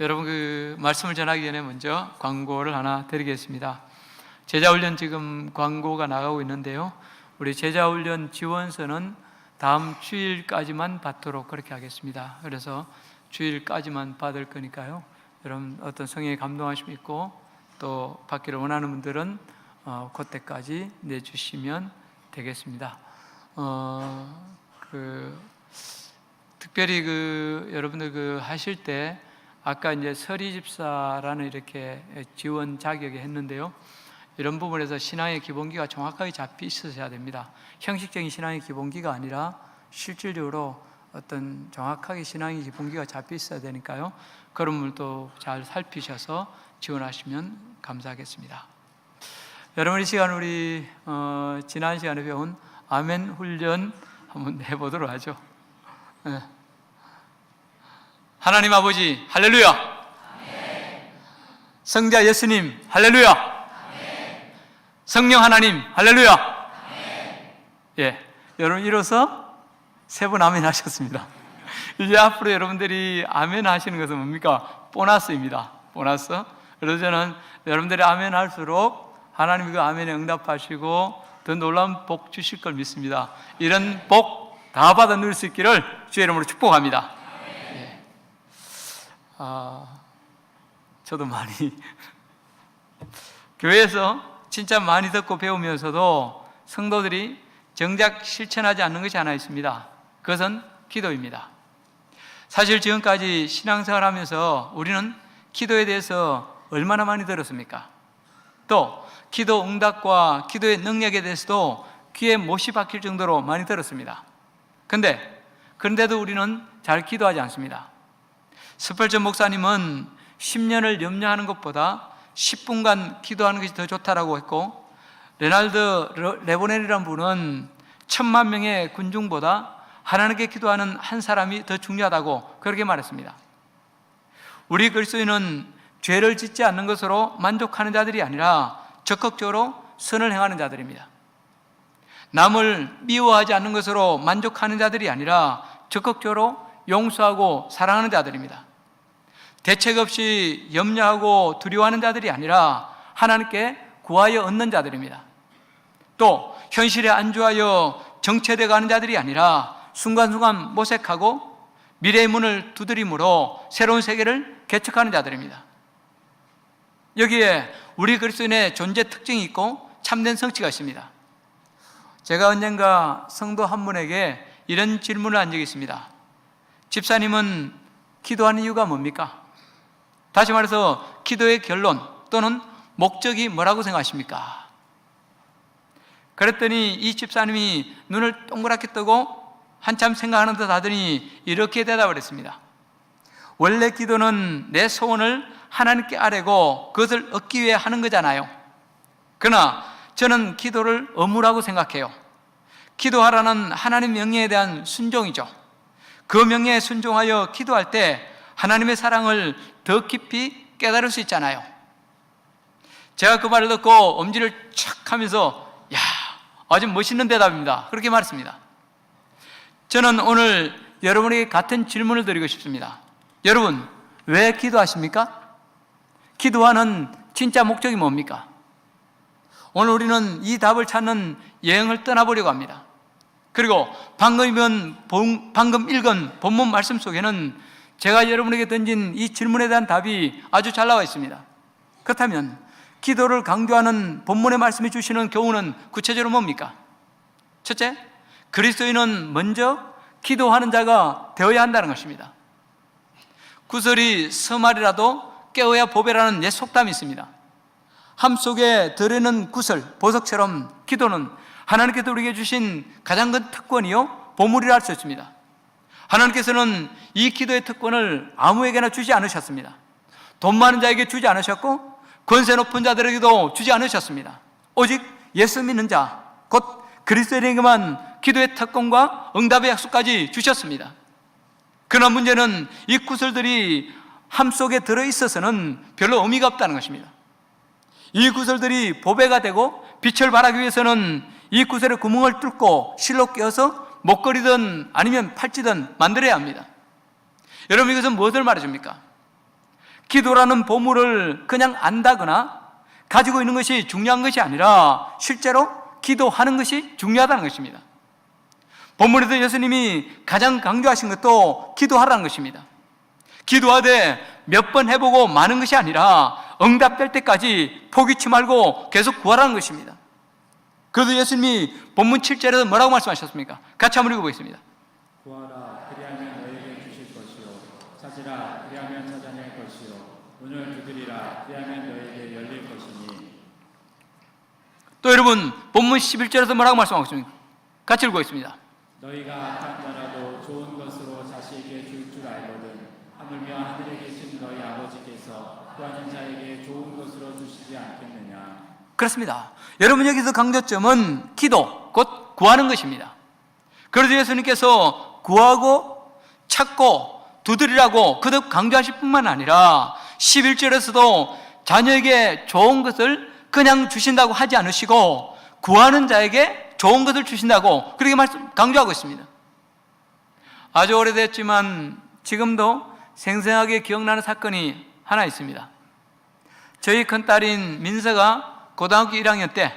여러분 말씀을 전하기 전에 먼저 광고를 하나 드리겠습니다. 제자훈련 지금 광고가 나가고 있는데요, 우리 제자훈련 지원서는 다음 주일까지만 받도록 그렇게 하겠습니다. 그래서 주일까지만 받을 거니까요, 여러분 어떤 성령의 감동하심이 있고 또 받기를 원하는 분들은 그때까지 내주시면 되겠습니다. 특별히 여러분들 하실 때 아까 이제 서리 집사라는 이렇게 지원 자격에 했는데요, 이런 부분에서 신앙의 기본기가 정확하게 잡혀 있어야 됩니다. 형식적인 신앙의 기본기가 아니라 실질적으로 어떤 정확하게 신앙의 기본기가 잡혀 있어야 되니까요, 그런 부분도 잘 살피셔서 지원하시면 감사하겠습니다. 여러분, 이 시간 우리 지난 시간에 배운 아멘 훈련 한번 해보도록 하죠. 하나님 아버지 할렐루야, 아멘. 성자 예수님 할렐루야, 아멘. 성령 하나님 할렐루야, 아멘. 예, 여러분 이로써 세 번 아멘 하셨습니다. 이제 앞으로 여러분들이 아멘 하시는 것은 뭡니까? 보너스입니다. 보너스. 그래서 저는 여러분들이 아멘 할수록 하나님이 그 아멘에 응답하시고 더 놀라운 복 주실 걸 믿습니다. 이런 복 다 받아 누릴 수 있기를 주의 이름으로 축복합니다. 예. 저도 많이 교회에서 진짜 많이 듣고 배우면서도 성도들이 정작 실천하지 않는 것이 하나 있습니다. 그것은 기도입니다. 사실 지금까지 신앙생활 하면서 우리는 기도에 대해서 얼마나 많이 들었습니까? 또 기도 응답과 기도의 능력에 대해서도 귀에 못이 박힐 정도로 많이 들었습니다. 그런데도 우리는 잘 기도하지 않습니다. 스펄전 목사님은 10년을 염려하는 것보다 10분간 기도하는 것이 더 좋다라고 했고, 레날드 레보넬이라는 분은 1000만 명의 군중보다 하나님께 기도하는 한 사람이 더 중요하다고 그렇게 말했습니다. 우리 그리스도인은 죄를 짓지 않는 것으로 만족하는 자들이 아니라 적극적으로 선을 행하는 자들입니다. 남을 미워하지 않는 것으로 만족하는 자들이 아니라 적극적으로 용서하고 사랑하는 자들입니다. 대책 없이 염려하고 두려워하는 자들이 아니라 하나님께 구하여 얻는 자들입니다. 또 현실에 안주하여 정체되어 가는 자들이 아니라 순간순간 모색하고 미래의 문을 두드림으로 새로운 세계를 개척하는 자들입니다. 여기에 우리 그리스도인의 존재 특징이 있고 참된 성취가 있습니다. 제가 언젠가 성도 한 분에게 이런 질문을 한 적이 있습니다. 집사님은 기도하는 이유가 뭡니까? 다시 말해서 기도의 결론 또는 목적이 뭐라고 생각하십니까? 그랬더니 이 집사님이 눈을 동그랗게 뜨고 한참 생각하는 듯 하더니 이렇게 대답을 했습니다. 원래 기도는 내 소원을 하나님께 아뢰고 그것을 얻기 위해 하는 거잖아요. 그러나 저는 기도를 의무라고 생각해요. 기도하라는 하나님 명령에 대한 순종이죠. 그 명령에 순종하여 기도할 때 하나님의 사랑을 더 깊이 깨달을 수 있잖아요. 제가 그 말을 듣고 엄지를 촥 하면서 야, 아주 멋있는 대답입니다. 그렇게 말했습니다. 저는 오늘 여러분에게 같은 질문을 드리고 싶습니다. 여러분, 왜 기도하십니까? 기도하는 진짜 목적이 뭡니까? 오늘 우리는 이 답을 찾는 여행을 떠나보려고 합니다. 그리고 방금 읽은 본문 말씀 속에는 제가 여러분에게 던진 이 질문에 대한 답이 아주 잘 나와 있습니다. 그렇다면 기도를 강조하는 본문의 말씀이 주시는 교훈은 구체적으로 뭡니까? 첫째, 그리스도인은 먼저 기도하는 자가 되어야 한다는 것입니다. 구설이 서말이라도 깨어야 보배라는 옛 속담이 있습니다. 함 속에 들어있는 구슬, 보석처럼 기도는 하나님께서 우리에게 주신 가장 큰 특권이요 보물이라 할 수 있습니다. 하나님께서는 이 기도의 특권을 아무에게나 주지 않으셨습니다. 돈 많은 자에게 주지 않으셨고 권세 높은 자들에게도 주지 않으셨습니다. 오직 예수 믿는 자, 곧 그리스도인에게만 기도의 특권과 응답의 약속까지 주셨습니다. 그러나 문제는 이 구슬들이 함 속에 들어있어서는 별로 의미가 없다는 것입니다. 이 구슬들이 보배가 되고 빛을 발하기 위해서는 이 구슬의 구멍을 뚫고 실로 껴서 목걸이든 아니면 팔찌든 만들어야 합니다. 여러분, 이것은 무엇을 말해줍니까? 기도라는 보물을 그냥 안다거나 가지고 있는 것이 중요한 것이 아니라 실제로 기도하는 것이 중요하다는 것입니다. 본문에서 예수님이 가장 강조하신 것도 기도하라는 것입니다. 기도하되 몇 번 해보고 마는 것이 아니라 응답될 때까지 포기치 말고 계속 구하라는 것입니다. 그래서 예수님이 본문 7절에서 뭐라고 말씀하셨습니까? 같이 한번 읽어보겠습니다. 구하라 그리하면 너에게 주실 것이요 찾으라 그리하면 찾아낼 것이요 문을 두드리라 그리하면 너에게 열릴 것이니. 또 여러분 본문 11절에서 뭐라고 말씀하고 있습니까? 같이 읽어보겠습니다. 너희가 악한 자라도 좋은 것으로 자식에게 줄 줄 알거든 하물며 하늘에 계신 너희 아버지께서 구하는 자에게 좋은 것으로 주시지 않겠느냐. 그렇습니다. 여러분 여기서 강조점은 기도, 곧 구하는 것입니다. 그래서 예수님께서 구하고 찾고 두드리라고 그듭 강조하실 뿐만 아니라 11절에서도 자녀에게 좋은 것을 그냥 주신다고 하지 않으시고 구하는 자에게 좋은 것을 주신다고 그렇게 강조하고 있습니다. 아주 오래됐지만 지금도 생생하게 기억나는 사건이 하나 있습니다. 저희 큰딸인 민서가 고등학교 1학년 때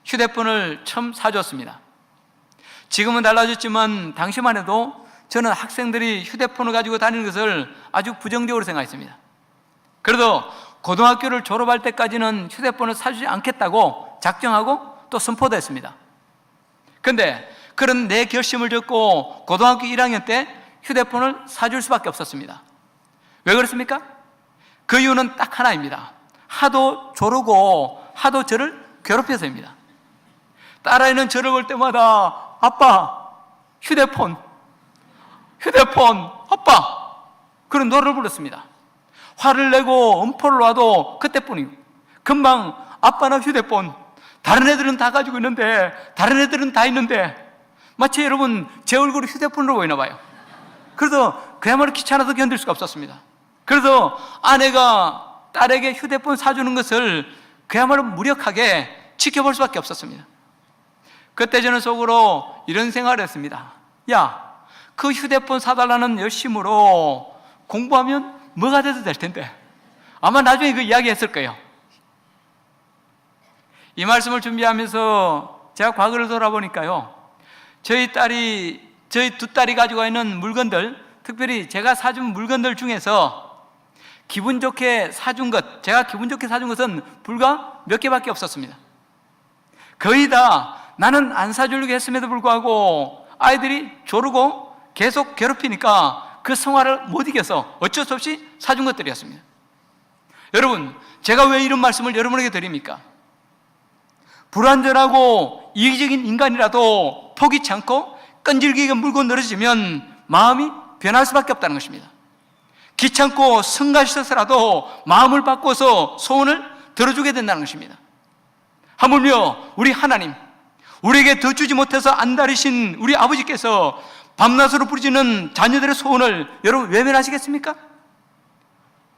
휴대폰을 처음 사줬습니다. 지금은 달라졌지만 당시만 해도 저는 학생들이 휴대폰을 가지고 다니는 것을 아주 부정적으로 생각했습니다. 그래도 고등학교를 졸업할 때까지는 휴대폰을 사주지 않겠다고 작정하고 또 선포도 했습니다. 그런데 그런 내 결심을 듣고 고등학교 1학년 때 휴대폰을 사줄 수밖에 없었습니다. 왜 그렇습니까? 그 이유는 딱 하나입니다. 하도 조르고 하도 저를 괴롭혀서입니다. 딸아이는 저를 볼 때마다 아빠 휴대폰 아빠 그런 노래를 불렀습니다. 화를 내고 엄포를 놔도 그때뿐이고 금방 아빠나 휴대폰 다른 애들은 다 가지고 있는데 다른 애들은 다 있는데 마치 여러분 제 얼굴이 휴대폰으로 보이나 봐요. 그래서 그야말로 귀찮아서 견딜 수가 없었습니다. 그래서 아내가 딸에게 휴대폰 사주는 것을 그야말로 무력하게 지켜볼 수밖에 없었습니다. 그때 저는 속으로 이런 생각을 했습니다. 야, 그 휴대폰 사달라는 열심으로 공부하면 뭐가 돼도 될 텐데 아마 나중에 그 이야기 했을 거예요. 이 말씀을 준비하면서 제가 과거를 돌아보니까요, 저희 두 딸이 가지고 있는 물건들, 특별히 제가 사준 물건들 중에서 기분 좋게 사준 것, 제가 기분 좋게 사준 것은 불과 몇 개밖에 없었습니다. 거의 다 나는 안 사주려고 했음에도 불구하고 아이들이 조르고 계속 괴롭히니까 그 성화를 못 이겨서 어쩔 수 없이 사준 것들이었습니다. 여러분, 제가 왜 이런 말씀을 여러분에게 드립니까? 불완전하고 이기적인 인간이라도 포기치 않고 끈질기게 물고 늘어지면 마음이 변할 수밖에 없다는 것입니다. 귀찮고 성가셔서라도 마음을 바꿔서 소원을 들어주게 된다는 것입니다. 하물며 우리 하나님, 우리에게 더 주지 못해서 안달이신 우리 아버지께서 밤낮으로 부르짖는 자녀들의 소원을 여러분 외면하시겠습니까?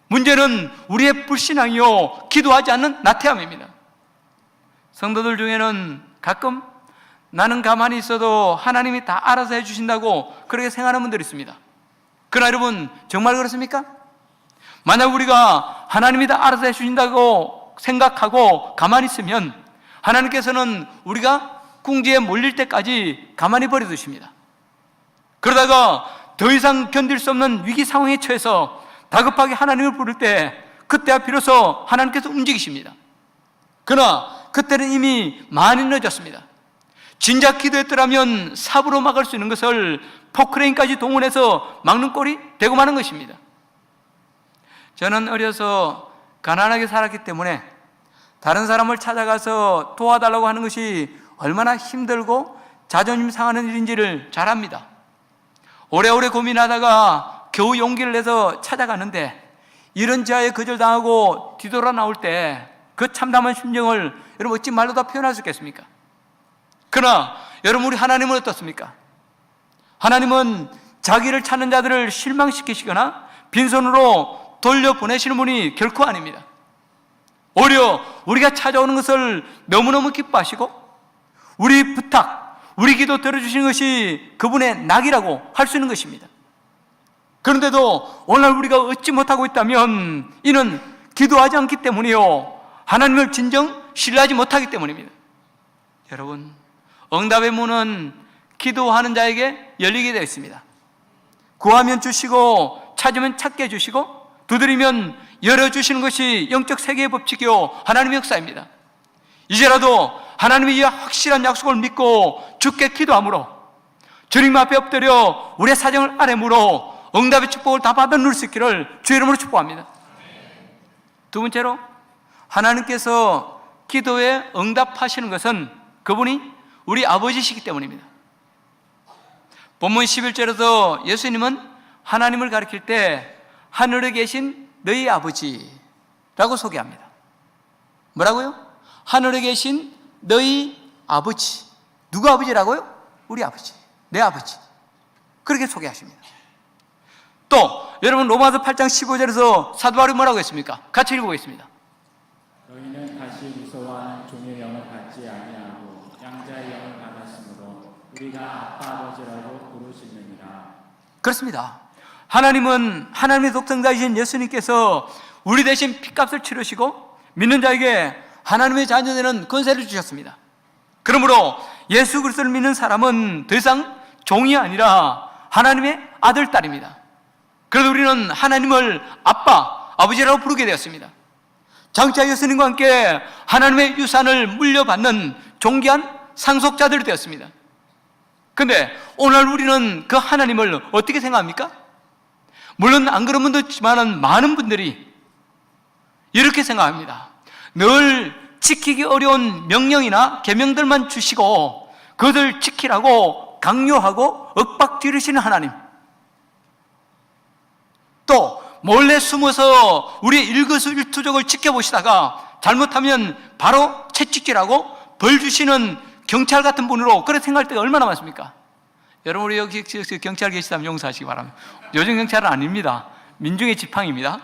문제는 우리의 불신앙이요 기도하지 않는 나태함입니다. 성도들 중에는 가끔 나는 가만히 있어도 하나님이 다 알아서 해주신다고 그렇게 생각하는 분들이 있습니다. 그러나 여러분 정말 그렇습니까? 만약 우리가 하나님이 다 알아서 해주신다고 생각하고 가만히 있으면 하나님께서는 우리가 궁지에 몰릴 때까지 가만히 버려두십니다. 그러다가 더 이상 견딜 수 없는 위기 상황에 처해서 다급하게 하나님을 부를 때 그때야 비로소 하나님께서 움직이십니다. 그러나 그때는 이미 많이 늦었습니다. 진작 기도했더라면 삽으로 막을 수 있는 것을 포크레인까지 동원해서 막는 꼴이 되고 마는 것입니다. 저는 어려서 가난하게 살았기 때문에 다른 사람을 찾아가서 도와달라고 하는 것이 얼마나 힘들고 자존심 상하는 일인지를 잘 압니다. 오래오래 고민하다가 겨우 용기를 내서 찾아가는데 이런 지하에 거절당하고 뒤돌아 나올 때 그 참담한 심정을 여러분 어찌 말로 다 표현할 수 있겠습니까? 그러나 여러분 우리 하나님은 어떻습니까? 하나님은 자기를 찾는 자들을 실망시키시거나 빈손으로 돌려보내시는 분이 결코 아닙니다. 오히려 우리가 찾아오는 것을 너무너무 기뻐하시고 우리 부탁, 우리 기도 들어주시는 것이 그분의 낙이라고 할 수 있는 것입니다. 그런데도 오늘 우리가 얻지 못하고 있다면 이는 기도하지 않기 때문이요, 하나님을 진정 신뢰하지 못하기 때문입니다. 여러분, 응답의 문은 기도하는 자에게 열리게 되어 있습니다. 구하면 주시고, 찾으면 찾게 해주시고, 두드리면 열어주시는 것이 영적 세계의 법칙이요 하나님의 역사입니다. 이제라도 하나님의 이 확실한 약속을 믿고 주께 기도함으로, 주님 앞에 엎드려 우리의 사정을 아뢰므로 응답의 축복을 다 받아 누릴 수 있기를 주의 이름으로 축복합니다. 두 번째로, 하나님께서 기도에 응답하시는 것은 그분이 우리 아버지시기 때문입니다. 본문 11절에서 예수님은 하나님을 가리킬 때 하늘에 계신 너희 아버지라고 소개합니다. 뭐라고요? 하늘에 계신 너희 아버지. 누구 아버지라고요? 우리 아버지, 내 아버지. 그렇게 소개하십니다. 또 여러분, 로마서 8장 15절에서 사도 바울이 뭐라고 했습니까? 같이 읽어보겠습니다. 너희는 다시 무서워하는 종의 영을 받지 아니하고 양자의 영을 받았으므로 우리가 아빠 아버지라고 부르시느니라. 그렇습니다. 하나님은 하나님의 독생자이신 예수님께서 우리 대신 핏값을 치르시고 믿는 자에게 하나님의 자녀되는 권세를 주셨습니다. 그러므로 예수 그리스도를 믿는 사람은 더 이상 종이 아니라 하나님의 아들, 딸입니다. 그래서 우리는 하나님을 아빠, 아버지라고 부르게 되었습니다. 장차 예수님과 함께 하나님의 유산을 물려받는 존귀한 상속자들이 되었습니다. 그런데 오늘 우리는 그 하나님을 어떻게 생각합니까? 물론 안 그런 분도 있지만 많은 분들이 이렇게 생각합니다. 늘 지키기 어려운 명령이나 계명들만 주시고 그것을 지키라고 강요하고 윽박 지르시는 하나님, 또 몰래 숨어서 우리의 일거수일투족을 지켜보시다가 잘못하면 바로 채찍질하고 벌 주시는 경찰 같은 분으로 그렇게 생각할 때가 얼마나 많습니까? 여러분, 우리 여기 경찰 계시다면 용서하시기 바랍니다. 요즘 경찰은 아닙니다. 민중의 지팡이입니다.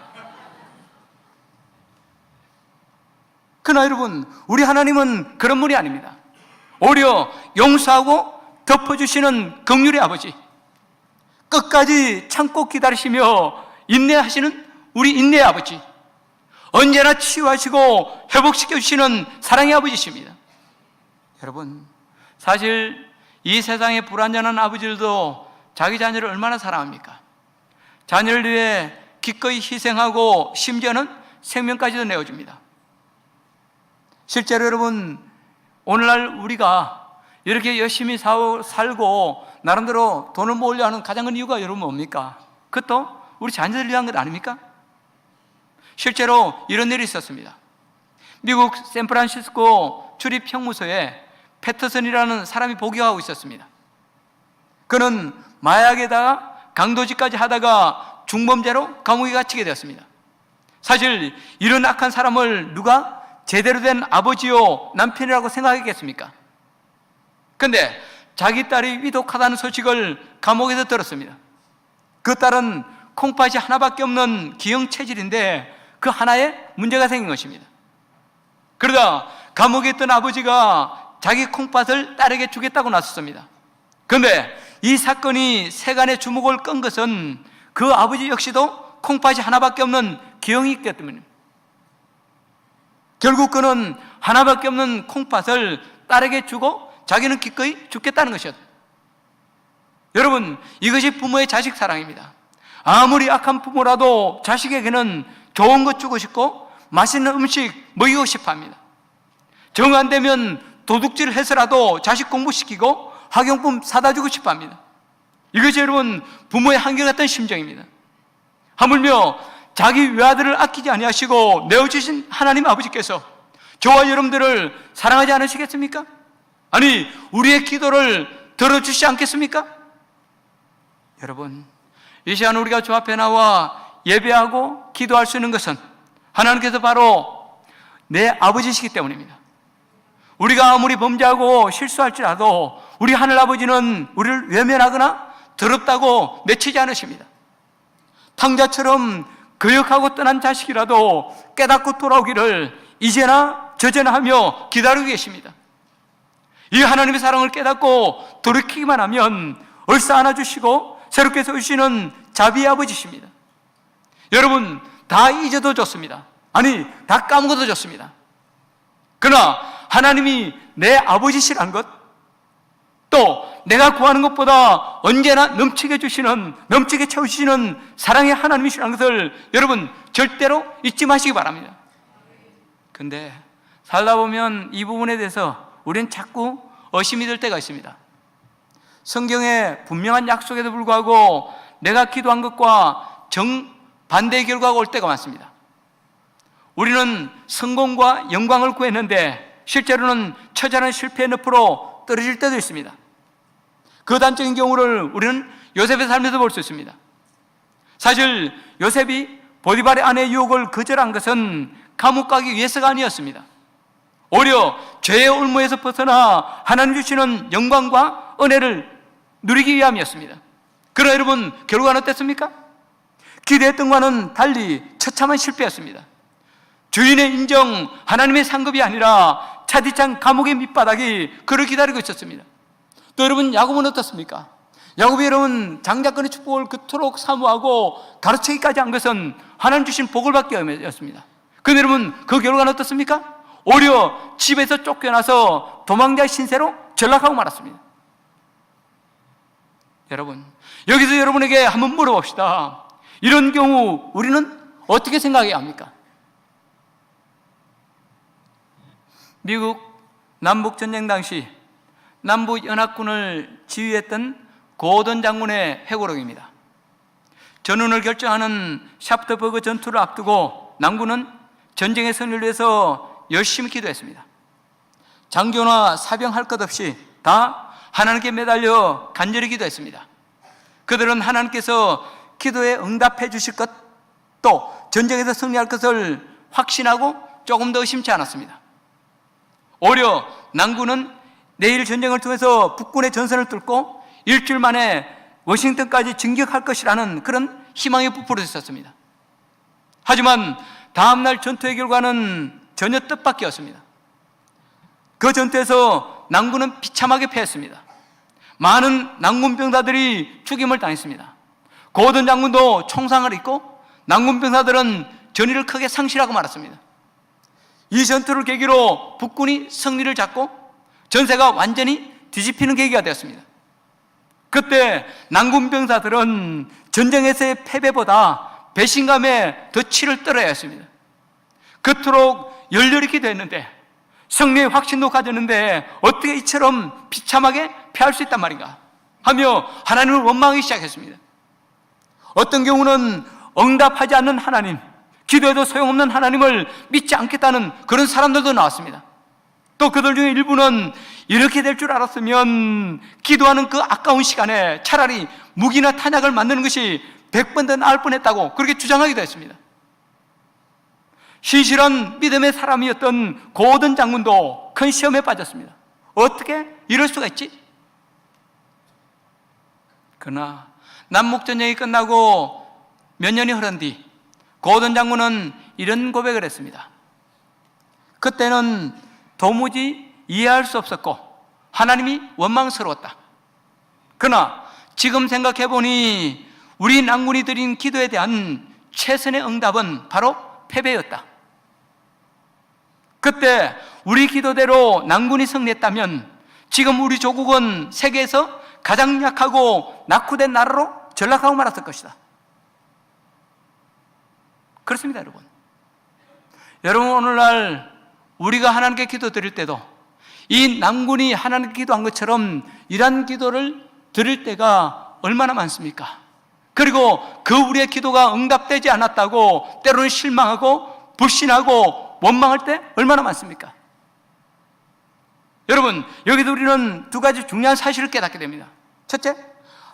그러나 여러분, 우리 하나님은 그런 분이 아닙니다. 오히려 용서하고 덮어주시는 긍휼의 아버지, 끝까지 참고 기다리시며 인내하시는 우리 인내의 아버지, 언제나 치유하시고 회복시켜주시는 사랑의 아버지십니다. 여러분, 사실 이 세상의 불완전한 아버지들도 자기 자녀를 얼마나 사랑합니까? 자녀를 위해 기꺼이 희생하고 심지어는 생명까지도 내어줍니다. 실제로 여러분, 오늘날 우리가 이렇게 열심히 살고 나름대로 돈을 모으려 하는 가장 큰 이유가 여러분 뭡니까? 그것도 우리 자녀들을 위한 것 아닙니까? 실제로 이런 일이 있었습니다. 미국 샌프란시스코 출입 형무소에 패터슨이라는 사람이 복역하고 있었습니다. 그는 마약에다가 강도질까지 하다가 중범죄로 감옥에 갇히게 되었습니다. 사실 이런 악한 사람을 누가 제대로 된 아버지요 남편이라고 생각하겠습니까? 그런데 자기 딸이 위독하다는 소식을 감옥에서 들었습니다. 그 딸은 콩팥이 하나밖에 없는 기형 체질인데 그 하나에 문제가 생긴 것입니다. 그러다 감옥에 있던 아버지가 자기 콩팥을 딸에게 주겠다고 나섰습니다. 그런데 이 사건이 세간의 주목을 끈 것은 그 아버지 역시도 콩팥이 하나밖에 없는 기형이 있기 때문입니다. 결국 그는 하나밖에 없는 콩팥을 딸에게 주고 자기는 기꺼이 죽겠다는 것이었다. 여러분, 이것이 부모의 자식 사랑입니다. 아무리 악한 부모라도 자식에게는 좋은 것 주고 싶고 맛있는 음식 먹이고 싶어 합니다. 정 안 되면 도둑질을 해서라도 자식 공부시키고 학용품 사다 주고 싶어 합니다. 이것이 여러분 부모의 한결같은 심정입니다. 하물며 자기 외아들을 아끼지 아니하시고 내어주신 하나님 아버지께서 저와 여러분들을 사랑하지 않으시겠습니까? 아니, 우리의 기도를 들어주시지 않겠습니까? 여러분, 이 시간 우리가 주 앞에 나와 예배하고 기도할 수 있는 것은 하나님께서 바로 내 아버지시기 때문입니다. 우리가 아무리 범죄하고 실수할지라도 우리 하늘 아버지는 우리를 외면하거나 더럽다고 내치지 않으십니다. 탕자처럼 거역하고 떠난 자식이라도 깨닫고 돌아오기를 이제나 저제나 하며 기다리고 계십니다. 이 하나님의 사랑을 깨닫고 돌이키기만 하면 얼싸 안아주시고 새롭게 세우시는 자비의 아버지십니다. 여러분, 다 잊어도 좋습니다. 아니, 다 까먹어도 좋습니다. 그러나 하나님이 내 아버지시라는 것, 또 내가 구하는 것보다 언제나 넘치게 주시는, 넘치게 채우시는 사랑의 하나님이시라는 것을 여러분 절대로 잊지 마시기 바랍니다. 근데 살다 보면 이 부분에 대해서 우리는 자꾸 의심이 들 때가 있습니다. 성경에 분명한 약속에도 불구하고 내가 기도한 것과 정반대의 결과가 올 때가 많습니다. 우리는 성공과 영광을 구했는데 실제로는 처절한 실패의 늪으로 떨어질 때도 있습니다. 그 단적인 경우를 우리는 요셉의 삶에서 볼 수 있습니다. 사실 요셉이 보디발의 아내의 유혹을 거절한 것은 감옥 가기 위해서가 아니었습니다. 오히려 죄의 올무에서 벗어나 하나님 주시는 영광과 은혜를 누리기 위함이었습니다. 그러나 여러분, 결과는 어땠습니까? 기대했던 것과는 달리 처참한 실패였습니다. 주인의 인정, 하나님의 상급이 아니라 차디찬 감옥의 밑바닥이 그를 기다리고 있었습니다. 또 여러분, 야곱은 어떻습니까? 야곱이 여러분 장자권의 축복을 그토록 사모하고 가르치기까지 한 것은 하나님 주신 복을 받기 위함이었습니다. 그런데 여러분, 그 결과는 어떻습니까? 오히려 집에서 쫓겨나서 도망자의 신세로 전락하고 말았습니다. 여러분, 여기서 여러분에게 한번 물어봅시다. 이런 경우 우리는 어떻게 생각해야 합니까? 미국 남북전쟁 당시 남북연합군을 지휘했던 고던 장군의 회고록입니다. 전운을 결정하는 샤프트버그 전투를 앞두고 남군은 전쟁의 승리를 위해서 열심히 기도했습니다. 장교나 사병 할 것 없이 다 하나님께 매달려 간절히 기도했습니다. 그들은 하나님께서 기도에 응답해 주실 것, 또 전쟁에서 승리할 것을 확신하고 조금 더 의심치 않았습니다. 오히려 남군은 내일 전쟁을 통해서 북군의 전선을 뚫고 일주일 만에 워싱턴까지 진격할 것이라는 그런 희망이 부풀어 있었습니다. 하지만 다음날 전투의 결과는 전혀 뜻밖이었습니다. 그 전투에서 남군은 비참하게 패했습니다. 많은 남군 병사들이 죽임을 당했습니다. 고든 장군도 총상을 입고 남군 병사들은 전의를 크게 상실하고 말았습니다. 이 전투를 계기로 북군이 승리를 잡고 전세가 완전히 뒤집히는 계기가 되었습니다. 그때 남군 병사들은 전쟁에서의 패배보다 배신감에 더 치를 떨어야 했습니다. 그토록 열렬히 기도했는데, 승리의 확신도 가졌는데 어떻게 이처럼 비참하게 패할 수 있단 말인가 하며 하나님을 원망하기 시작했습니다. 어떤 경우는 응답하지 않는 하나님, 기도해도 소용없는 하나님을 믿지 않겠다는 그런 사람들도 나왔습니다. 또 그들 중에 일부는 이렇게 될 줄 알았으면 기도하는 그 아까운 시간에 차라리 무기나 탄약을 만드는 것이 100번 더 나을 뻔했다고 그렇게 주장하기도 했습니다. 신실한 믿음의 사람이었던 고든 장군도 큰 시험에 빠졌습니다. 어떻게 이럴 수가 있지? 그러나 남북전쟁이 끝나고 몇 년이 흐른 뒤 고든 장군은 이런 고백을 했습니다. 그때는 도무지 이해할 수 없었고 하나님이 원망스러웠다. 그러나 지금 생각해보니 우리 남군이 드린 기도에 대한 최선의 응답은 바로 패배였다. 그때 우리 기도대로 남군이 승리했다면 지금 우리 조국은 세계에서 가장 약하고 낙후된 나라로 전락하고 말았을 것이다. 그렇습니다, 여러분. 여러분, 오늘날 우리가 하나님께 기도 드릴 때도 이 남군이 하나님께 기도한 것처럼 이런 기도를 드릴 때가 얼마나 많습니까? 그리고 그 우리의 기도가 응답되지 않았다고 때로는 실망하고 불신하고 원망할 때 얼마나 많습니까? 여러분, 여기서 우리는 두 가지 중요한 사실을 깨닫게 됩니다. 첫째,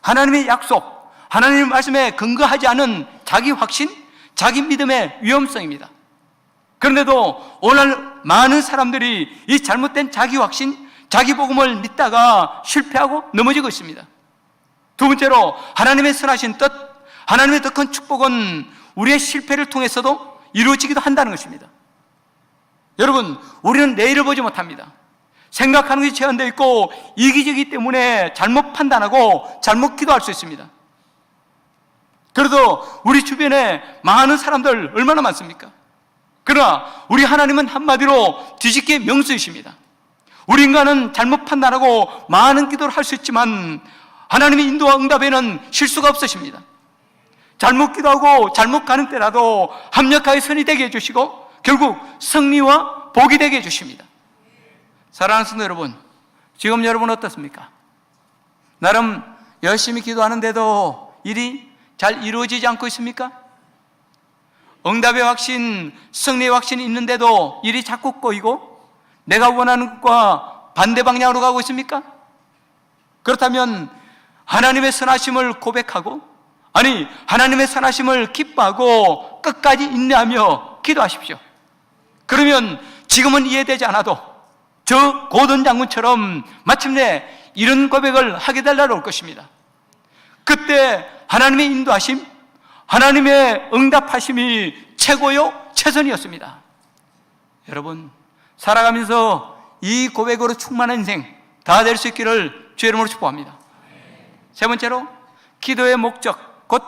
하나님의 약속, 하나님의 말씀에 근거하지 않은 자기 확신, 자기 믿음의 위험성입니다. 그런데도 오늘 많은 사람들이 이 잘못된 자기 확신, 자기 복음을 믿다가 실패하고 넘어지고 있습니다. 두 번째로 하나님의 선하신 뜻, 하나님의 더 큰 축복은 우리의 실패를 통해서도 이루어지기도 한다는 것입니다. 여러분, 우리는 내일을 보지 못합니다. 생각하는 것이 제한되어 있고 이기적이기 때문에 잘못 판단하고 잘못 기도할 수 있습니다. 그래도 우리 주변에 많은 사람들 얼마나 많습니까? 그러나 우리 하나님은 한마디로 뒤집게 명수이십니다. 우리 인간은 잘못 판단하고 많은 기도를 할 수 있지만 하나님의 인도와 응답에는 실수가 없으십니다. 잘못 기도하고 잘못 가는 때라도 합력하여 선이 되게 해주시고 결국 승리와 복이 되게 해주십니다. 사랑하는 성도 여러분, 지금 여러분 어떻습니까? 나름 열심히 기도하는데도 일이 잘 이루어지지 않고 있습니까? 응답의 확신, 승리의 확신이 있는데도 일이 자꾸 꼬이고 내가 원하는 것과 반대 방향으로 가고 있습니까? 그렇다면 하나님의 선하심을 고백하고, 아니 하나님의 선하심을 기뻐하고 끝까지 인내하며 기도하십시오. 그러면 지금은 이해되지 않아도 저 고든 장군처럼 마침내 이런 고백을 하게 될 날이 올 것입니다. 그때 하나님의 인도하심, 하나님의 응답하심이 최고요 최선이었습니다. 여러분, 살아가면서 이 고백으로 충만한 인생 다 될 수 있기를 주의 이름으로 축복합니다. 세 번째로, 기도의 목적 곧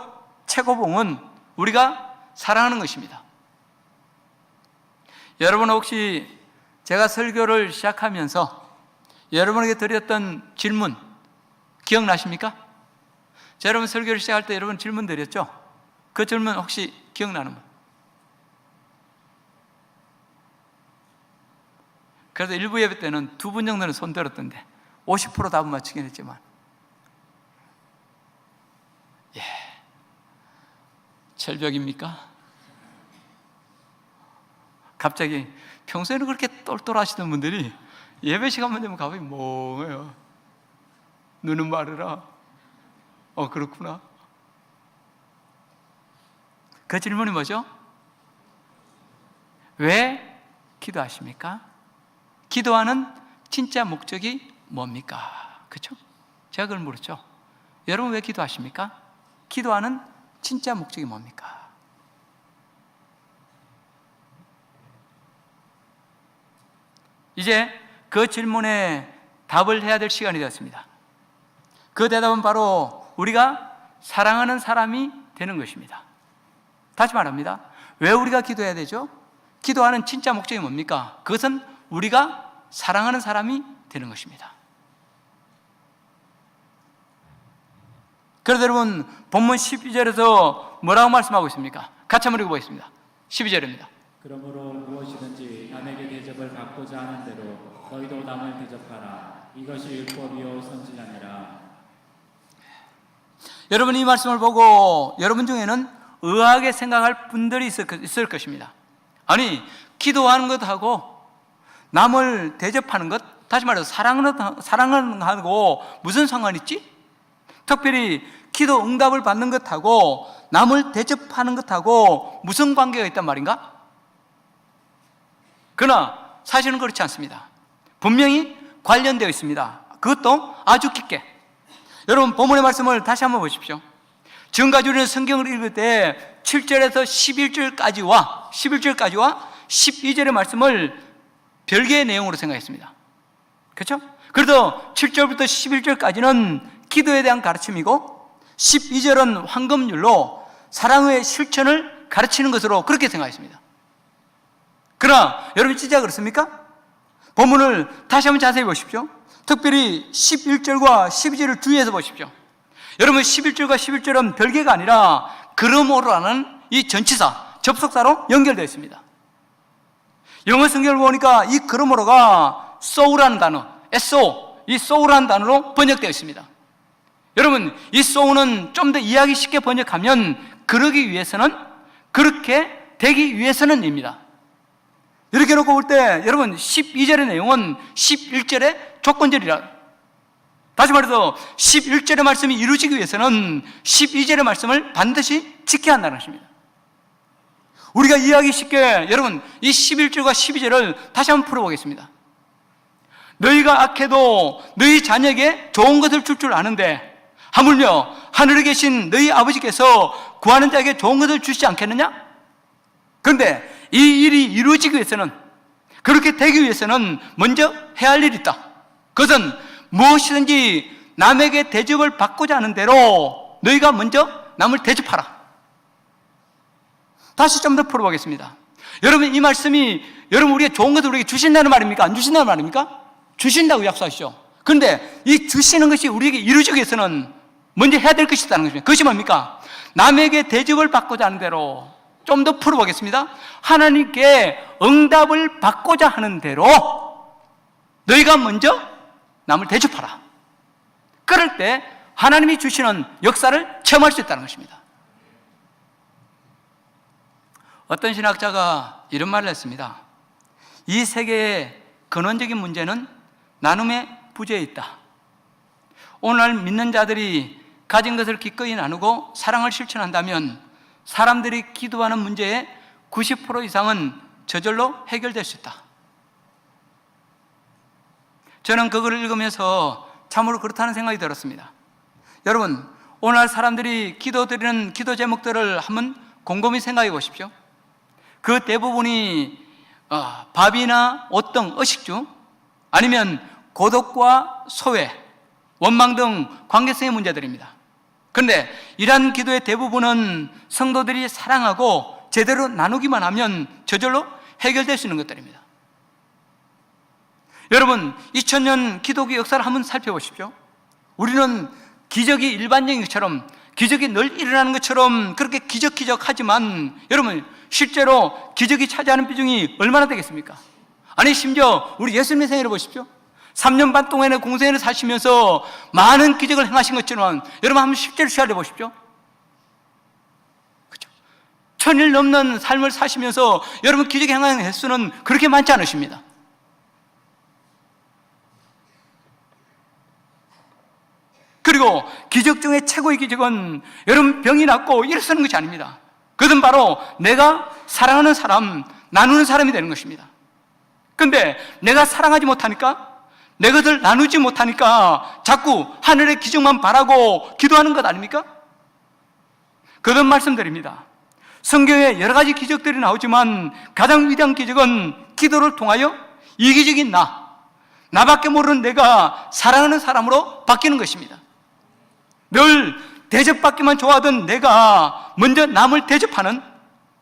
최고봉은 우리가 사랑하는 것입니다. 여러분 혹시 제가 설교를 시작하면서 여러분에게 드렸던 질문 기억나십니까? 자, 여러분 설교를 시작할 때 여러분 질문 드렸죠? 그 질문 혹시 기억나는 분? 그래서 일부 예배 때는 2분 정도는 손 들었던데 50% 답은 맞추긴 했지만, 예, 철벽입니까? 갑자기 평소에는 그렇게 똘똘하시던 분들이 예배 시간만 되면 갑자기 멍해요. 눈은 마르라. 그렇구나. 그 질문이 뭐죠? 왜 기도하십니까? 기도하는 진짜 목적이 뭡니까? 그렇죠? 제가 그걸 물었죠. 여러분 왜 기도하십니까? 기도하는 진짜 목적이 뭡니까? 이제 그 질문에 답을 해야 될 시간이 되었습니다. 그 대답은 바로 우리가 사랑하는 사람이 되는 것입니다. 다시 말합니다. 왜 우리가 기도해야 되죠? 기도하는 진짜 목적이 뭡니까? 그것은 우리가 사랑하는 사람이 되는 것입니다. 그래서 여러분 본문 12절에서 뭐라고 말씀하고 있습니까? 같이 한번 읽어보겠습니다. 12절입니다. 그러므로 무엇이든지 남에게 대접을 받고자 하는 대로 너희도 남을 대접하라. 이것이 율법이요 선지자니라. 여러분 이 말씀을 보고 여러분 중에는 의아하게 생각할 분들이 있을 것입니다. 아니, 기도하는 것하고 남을 대접하는 것, 다시 말해서 사랑하는 것하고 무슨 상관이 있지? 특별히 기도 응답을 받는 것하고 남을 대접하는 것하고 무슨 관계가 있단 말인가? 그러나 사실은 그렇지 않습니다. 분명히 관련되어 있습니다. 그것도 아주 깊게. 여러분 본문의 말씀을 다시 한번 보십시오. 지금까지 우리는 성경을 읽을 때 7절에서 11절까지와 12절의 말씀을 별개의 내용으로 생각했습니다. 그렇죠? 그래서 7절부터 11절까지는 기도에 대한 가르침이고 12절은 황금률로 사랑의 실천을 가르치는 것으로 그렇게 생각했습니다. 그러나 여러분 진짜 그렇습니까? 본문을 다시 한번 자세히 보십시오. 특별히 11절과 12절을 주의해서 보십시오. 여러분 11절과 11절은 별개가 아니라 그러므로라는 이 전치사, 접속사로 연결되어 있습니다. 영어 성경을 보니까 이 그러므로가 so라는 단어, so, 이 so라는 단어로 번역되어 있습니다. 여러분 이 so는 좀 더 이해하기 쉽게 번역하면 그러기 위해서는, 그렇게 되기 위해서는 입니다. 이렇게 놓고 볼 때 여러분 12절의 내용은 11절의 조건절이라, 다시 말해서 11절의 말씀이 이루어지기 위해서는 12절의 말씀을 반드시 지켜야 한다는 것입니다. 우리가 이해하기 쉽게 여러분 이 11절과 12절을 다시 한번 풀어보겠습니다. 너희가 악해도 너희 자녀에게 좋은 것을 줄 줄 아는데 하물며 하늘에 계신 너희 아버지께서 구하는 자에게 좋은 것을 주시지 않겠느냐? 그런데 이 일이 이루어지기 위해서는, 그렇게 되기 위해서는 먼저 해야 할 일이 있다. 그것은 무엇이든지 남에게 대접을 받고자 하는 대로 너희가 먼저 남을 대접하라. 다시 좀 더 풀어보겠습니다. 여러분, 이 말씀이 여러분 우리가 좋은 것을 우리에게 주신다는 말입니까? 안 주신다는 말입니까? 주신다고 약속하시죠. 그런데 이 주시는 것이 우리에게 이루어지기 위해서는 먼저 해야 될 것이 있다는 것입니다. 그것이 뭡니까? 남에게 대접을 받고자 하는 대로, 좀 더 풀어보겠습니다. 하나님께 응답을 받고자 하는 대로 너희가 먼저 남을 대접하라. 그럴 때 하나님이 주시는 역사를 체험할 수 있다는 것입니다. 어떤 신학자가 이런 말을 했습니다. 이 세계의 근원적인 문제는 나눔의 부재에 있다. 오늘 믿는 자들이 가진 것을 기꺼이 나누고 사랑을 실천한다면 사람들이 기도하는 문제의 90% 이상은 저절로 해결될 수 있다. 저는 그걸 읽으면서 참으로 그렇다는 생각이 들었습니다. 여러분, 오늘 사람들이 기도드리는 기도 제목들을 한번 곰곰이 생각해 보십시오. 그 대부분이 밥이나 옷 등 의식주, 아니면 고독과 소외, 원망 등 관계성의 문제들입니다. 그런데 이러한 기도의 대부분은 성도들이 사랑하고 제대로 나누기만 하면 저절로 해결될 수 있는 것들입니다. 여러분, 2000년 기독교 역사를 한번 살펴보십시오. 우리는 기적이 일반적인 것처럼, 기적이 늘 일어나는 것처럼 그렇게 기적하지만 여러분, 실제로 기적이 차지하는 비중이 얼마나 되겠습니까? 아니, 심지어 우리 예수님의 생애를 보십시오. 3년 반 동안의 공생애를 사시면서 많은 기적을 행하신 것처럼 여러분 한번 실제로 시야를 보십시오. 그렇죠? 1000일 넘는 삶을 사시면서 여러분 기적 행하는 횟수는 그렇게 많지 않으십니다. 그리고 기적 중에 최고의 기적은 여러분 병이 낫고 일어서는 것이 아닙니다. 그것은 바로 내가 사랑하는 사람, 나누는 사람이 되는 것입니다. 그런데 내가 사랑하지 못하니까, 내 것을 나누지 못하니까 자꾸 하늘의 기적만 바라고 기도하는 것 아닙니까? 그런 말씀드립니다. 성경에 여러 가지 기적들이 나오지만 가장 위대한 기적은 기도를 통하여 이기적인 나밖에 모르는 내가 사랑하는 사람으로 바뀌는 것입니다. 늘 대접받기만 좋아하던 내가 먼저 남을 대접하는,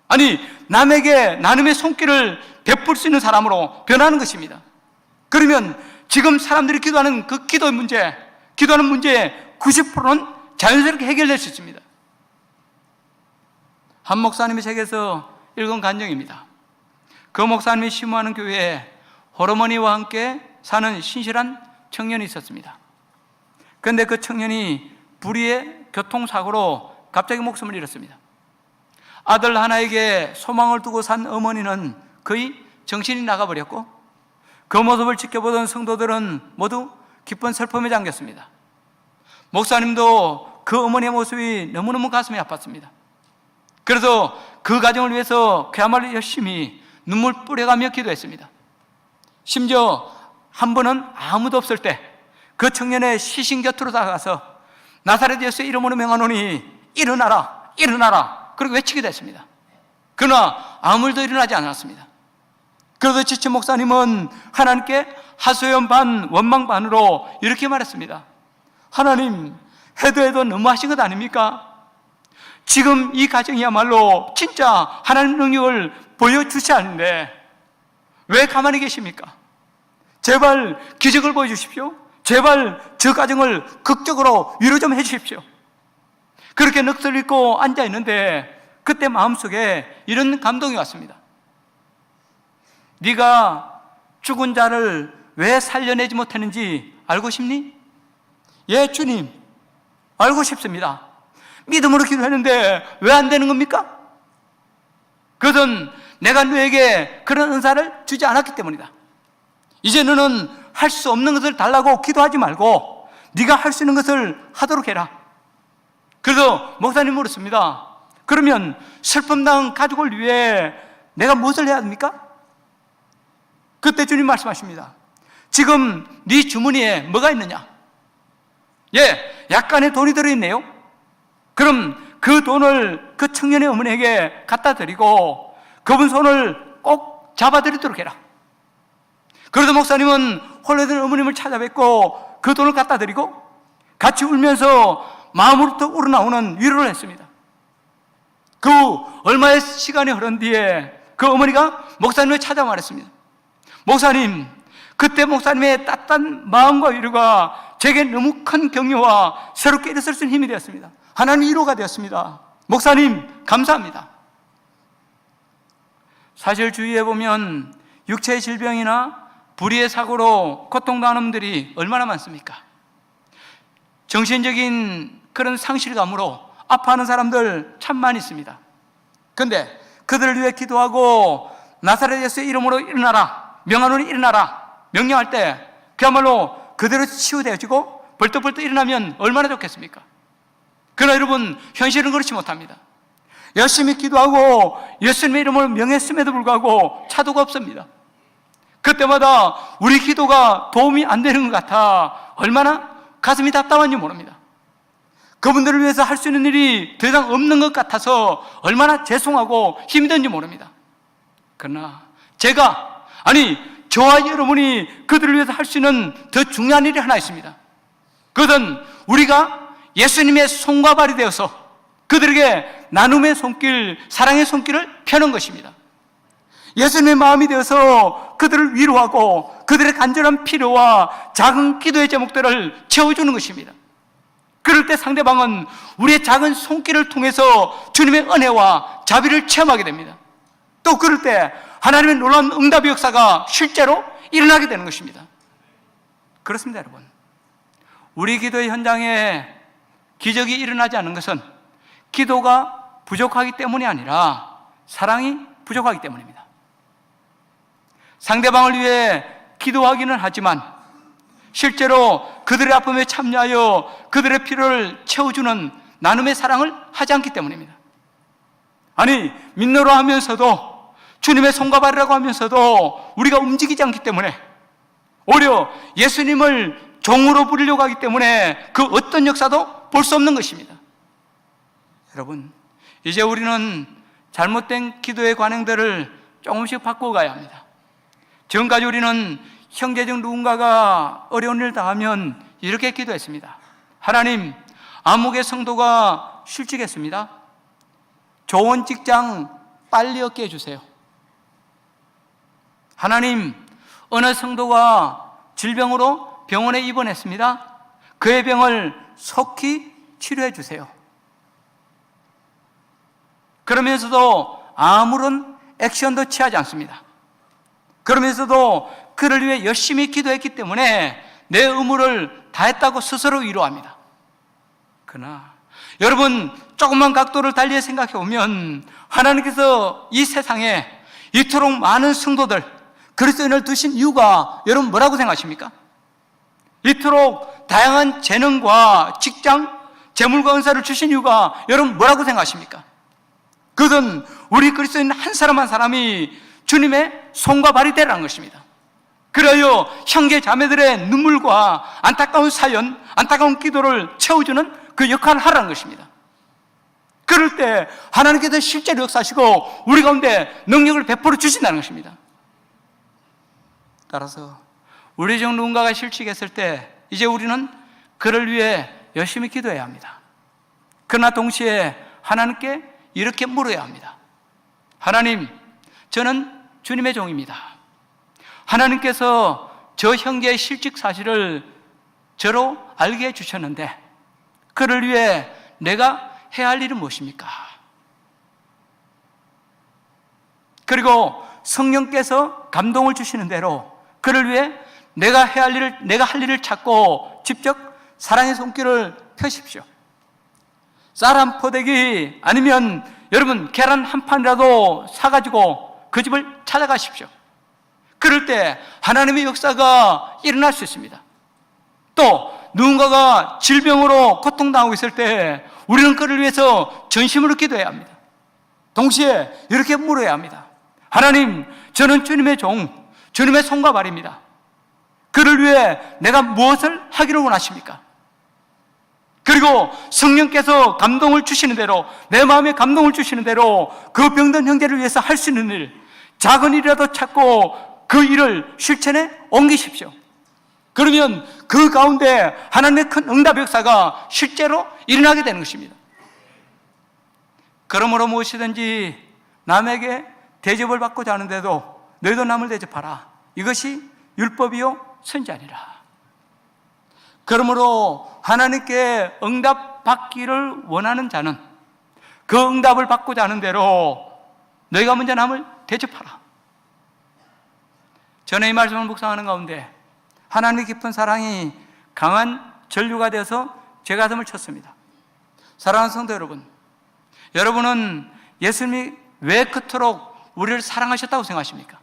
아니 남에게 나눔의 손길을 베풀 수 있는 사람으로 변하는 것입니다. 그러면 지금 사람들이 기도하는 그 기도하는 문제의 90%는 자연스럽게 해결될 수 있습니다. 한 목사님의 책에서 읽은 간증입니다. 그 목사님이 심호하는 교회에 호르머니와 함께 사는 신실한 청년이 있었습니다. 그런데 그 청년이 불의의 교통사고로 갑자기 목숨을 잃었습니다. 아들 하나에게 소망을 두고 산 어머니는 거의 정신이 나가버렸고, 그 모습을 지켜보던 성도들은 모두 깊은 슬픔에 잠겼습니다. 목사님도 그 어머니의 모습이 너무너무 가슴이 아팠습니다. 그래서 그 가정을 위해서 그야말로 열심히 눈물 뿌려가며 기도했습니다. 심지어 한 번은 아무도 없을 때 그 청년의 시신 곁으로 다가가서 나사렛 예수의 이름으로 명하노니 일어나라, 일어나라, 그렇게 외치기도 했습니다. 그러나 아무도 일어나지 않았습니다. 그래서 지친 목사님은 하나님께 하소연 반 원망 반으로 이렇게 말했습니다. 하나님, 해도 너무하신 것 아닙니까? 지금 이 가정이야말로 진짜 하나님 능력을 보여주셔야 하는데 왜 가만히 계십니까? 제발 기적을 보여주십시오. 제발 저 가정을 극적으로 위로 좀 해주십시오. 그렇게 넋을 잃고 앉아있는데 그때 마음속에 이런 감동이 왔습니다. 네가 죽은 자를 왜 살려내지 못했는지 알고 싶니? 예, 주님, 알고 싶습니다. 믿음으로 기도했는데 왜 안 되는 겁니까? 그것은 내가 너에게 그런 은사를 주지 않았기 때문이다. 이제 너는 할 수 없는 것을 달라고 기도하지 말고 네가 할 수 있는 것을 하도록 해라. 그래서 목사님 물었습니다. 그러면 슬픔당한 가족을 위해 내가 무엇을 해야 합니까? 그때 주님 말씀하십니다. 지금 네 주머니에 뭐가 있느냐? 예, 약간의 돈이 들어있네요. 그럼 그 돈을 그 청년의 어머니에게 갖다 드리고 그분 손을 꼭 잡아드리도록 해라. 그래서 목사님은 홀레된 어머님을 찾아뵙고 그 돈을 갖다 드리고 같이 울면서 마음으로부터 우러나오는 위로를 했습니다. 그 얼마의 시간이 흐른 뒤에 그 어머니가 목사님을 찾아 말했습니다. 목사님, 그때 목사님의 따뜻한 마음과 위로가 제게 너무 큰 격려와 새롭게 일어설 수 있는 힘이 되었습니다. 하나님 위로가 되었습니다. 목사님, 감사합니다. 사실 주위에 보면 육체의 질병이나 불의의 사고로 고통당하는 분들이 얼마나 많습니까? 정신적인 그런 상실감으로 아파하는 사람들 참 많이 있습니다. 그런데 그들을 위해 기도하고 나사렛 예수의 이름으로 일어나라, 명하노니 일어나라 명령할 때 그야말로 그대로 치유되어지고 벌떡벌떡 일어나면 얼마나 좋겠습니까? 그러나 여러분, 현실은 그렇지 못합니다. 열심히 기도하고 예수님의 이름을 명했음에도 불구하고 차도가 없습니다. 그때마다 우리 기도가 도움이 안 되는 것 같아 얼마나 가슴이 답답한지 모릅니다. 그분들을 위해서 할 수 있는 일이 더 이상 없는 것 같아서 얼마나 죄송하고 힘든지 모릅니다. 그러나 저와 여러분이 그들을 위해서 할 수 있는 더 중요한 일이 하나 있습니다. 그것은 우리가 예수님의 손과 발이 되어서 그들에게 나눔의 손길, 사랑의 손길을 펴는 것입니다. 예수님의 마음이 되어서 그들을 위로하고 그들의 간절한 필요와 작은 기도의 제목들을 채워주는 것입니다. 그럴 때 상대방은 우리의 작은 손길을 통해서 주님의 은혜와 자비를 체험하게 됩니다. 또 그럴 때 하나님의 놀라운 응답의 역사가 실제로 일어나게 되는 것입니다. 그렇습니다, 여러분. 우리 기도의 현장에 기적이 일어나지 않는 것은 기도가 부족하기 때문이 아니라 사랑이 부족하기 때문입니다. 상대방을 위해 기도하기는 하지만 실제로 그들의 아픔에 참여하여 그들의 필요를 채워주는 나눔의 사랑을 하지 않기 때문입니다. 믿노라 하면서도 주님의 손과 발이라고 하면서도 우리가 움직이지 않기 때문에 오히려 예수님을 종으로 부리려고 하기 때문에 그 어떤 역사도 볼 수 없는 것입니다. 여러분, 이제 우리는 잘못된 기도의 관행들을 조금씩 바꿔가야 합니다. 지금까지 우리는 형제중 누군가가 어려운 일을 당하면 이렇게 기도했습니다. 하나님, 암흑의 성도가 실직했습니다. 좋은 직장 빨리 얻게 해주세요. 하나님, 어느 성도가 질병으로 병원에 입원했습니다. 그의 병을 속히 치료해 주세요. 그러면서도 아무런 액션도 취하지 않습니다. 그러면서도 그를 위해 열심히 기도했기 때문에 내 의무를 다했다고 스스로 위로합니다. 그러나 여러분, 조금만 각도를 달리 생각해 보면 하나님께서 이 세상에 이토록 많은 성도들, 그리스도인을 두신 이유가 여러분 뭐라고 생각하십니까? 이토록 다양한 재능과 직장, 재물과 은사를 주신 이유가 여러분 뭐라고 생각하십니까? 그것은 우리 그리스도인 한 사람 한 사람이 주님의 손과 발이 되라는 것입니다. 그래요, 형제 자매들의 눈물과 안타까운 사연, 안타까운 기도를 채워주는 그 역할을 하라는 것입니다. 그럴 때 하나님께서 실제로 역사하시고 우리 가운데 능력을 베풀어 주신다는 것입니다. 따라서 우리 중 누군가가 실직했을 때 이제 우리는 그를 위해 열심히 기도해야 합니다. 그러나 동시에 하나님께 이렇게 물어야 합니다. 하나님, 저는 주님의 종입니다. 하나님께서 저 형제의 실직 사실을 저로 알게 해주셨는데 그를 위해 내가 해야 할 일은 무엇입니까? 그리고 성령께서 감동을 주시는 대로 그를 위해 내가 할 일을 찾고 직접 사랑의 손길을 펴십시오. 쌀 한 포대기 아니면 여러분 계란 한 판이라도 사가지고 그 집을 찾아가십시오. 그럴 때 하나님의 역사가 일어날 수 있습니다. 또 누군가가 질병으로 고통당하고 있을 때 우리는 그를 위해서 전심으로 기도해야 합니다. 동시에 이렇게 물어야 합니다. 하나님, 저는 주님의 종, 주님의 손과 발입니다. 그를 위해 내가 무엇을 하기를 원하십니까? 그리고 성령께서 감동을 주시는 대로, 내 마음에 감동을 주시는 대로 그 병든 형제를 위해서 할 수 있는 일, 작은 일이라도 찾고 그 일을 실천에 옮기십시오. 그러면 그 가운데 하나님의 큰 응답 역사가 실제로 일어나게 되는 것입니다. 그러므로 무엇이든지 남에게 대접을 받고자 하는데도 너희도 남을 대접하라. 이것이 율법이요 선지자니라. 그러므로 하나님께 응답 받기를 원하는 자는 그 응답을 받고자 하는 대로 너희가 먼저 남을 대접하라. 저는 이 말씀을 묵상하는 가운데 하나님의 깊은 사랑이 강한 전류가 되어서 제 가슴을 쳤습니다. 사랑하는 성도 여러분, 여러분은 예수님이 왜 그토록 우리를 사랑하셨다고 생각하십니까?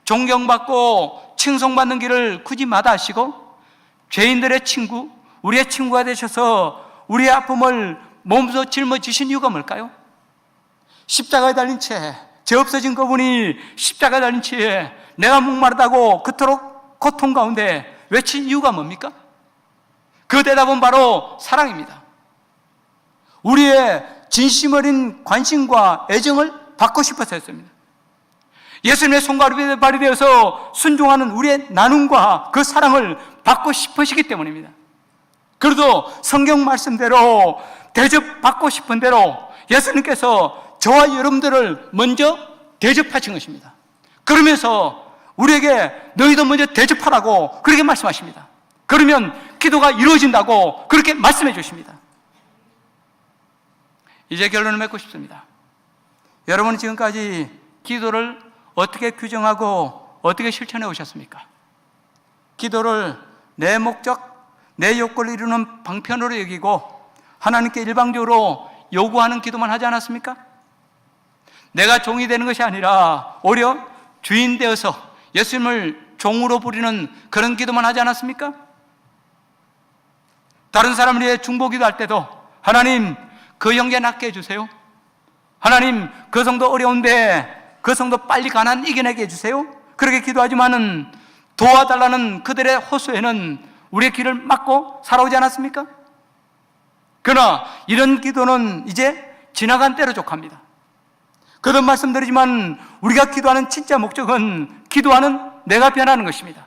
존경받고 칭송받는 길을 굳이 마다하시고 죄인들의 친구, 우리의 친구가 되셔서 우리의 아픔을 몸소 짊어지신 이유가 뭘까요? 십자가에 달린 채, 죄 없어진 그분이 십자가에 달린 채 내가 목마르다고 그토록 고통 가운데 외친 이유가 뭡니까? 그 대답은 바로 사랑입니다. 우리의 진심 어린 관심과 애정을 받고 싶어서 했습니다. 예수님의 손과 발이 되어서 순종하는 우리의 나눔과 그 사랑을 받고 싶으시기 때문입니다. 그래도 성경 말씀대로 대접받고 싶은 대로 예수님께서 저와 여러분들을 먼저 대접하신 것입니다. 그러면서 우리에게 너희도 먼저 대접하라고 그렇게 말씀하십니다. 그러면 기도가 이루어진다고 그렇게 말씀해 주십니다. 이제 결론을 맺고 싶습니다. 여러분은 지금까지 기도를 어떻게 규정하고 어떻게 실천해 오셨습니까? 기도를 내 목적, 내 욕구를 이루는 방편으로 여기고 하나님께 일방적으로 요구하는 기도만 하지 않았습니까? 내가 종이 되는 것이 아니라 오히려 주인 되어서 예수님을 종으로 부리는 그런 기도만 하지 않았습니까? 다른 사람을 위해 중보기도 할 때도 하나님 그 형제 낫게 해주세요. 하나님 그 성도 어려운데 그 성도 빨리 가난 이겨내게 해주세요. 그렇게 기도하지만은 도와달라는 그들의 호소에는 우리의 길을 막고 살아오지 않았습니까? 그러나 이런 기도는 이제 지나간 때로 족합니다. 거듭 말씀드리지만 우리가 기도하는 진짜 목적은 기도하는 내가 변하는 것입니다.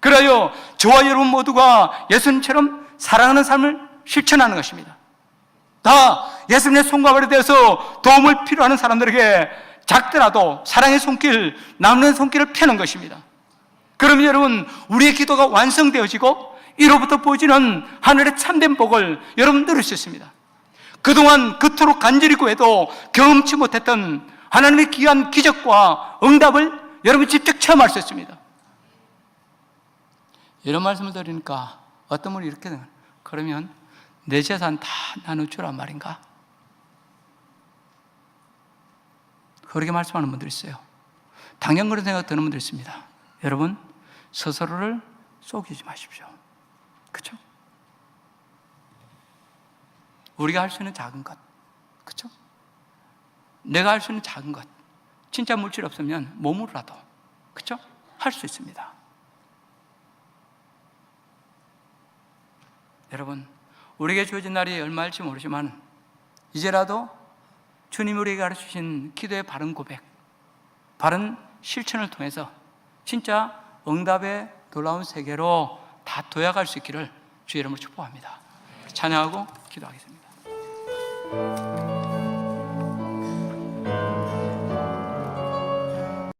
그래요 저와 여러분 모두가 예수님처럼 사랑하는 삶을 실천하는 것입니다. 다 예수님의 손과 발이 되어서 도움을 필요하는 사람들에게 작더라도 사랑의 손길, 남는 손길을 펴는 것입니다. 그러면 여러분 우리의 기도가 완성되어지고 이로부터 보여지는 하늘의 참된 복을 여러분 누릴 수 있습니다. 그동안 그토록 간절히 구해도 경험치 못했던 하나님의 귀한 기적과 응답을 여러분 직접 체험할 수 있습니다. 이런 말씀을 드리니까 어떤 분이 이렇게 되면 그러면 내 재산 다 나눌 주란 말인가? 그렇게 말씀하는 분들이 있어요. 당연 그런 생각 드는 분들이 있습니다. 여러분 스스로를 속이지 마십시오. 그렇죠? 우리가 할 수 있는 작은 것, 그렇죠? 내가 할 수 있는 작은 것, 진짜 물질 없으면 몸으로라도, 그렇죠? 할 수 있습니다. 여러분, 우리에게 주어진 날이 얼마일지 모르지만 이제라도 주님 우리에게 가르치신 기도의 바른 고백, 바른 실천을 통해서 진짜 응답의 놀라운 세계로 다 도약할 수 있기를 주의 이름으로 축복합니다. 찬양하고 기도하겠습니다.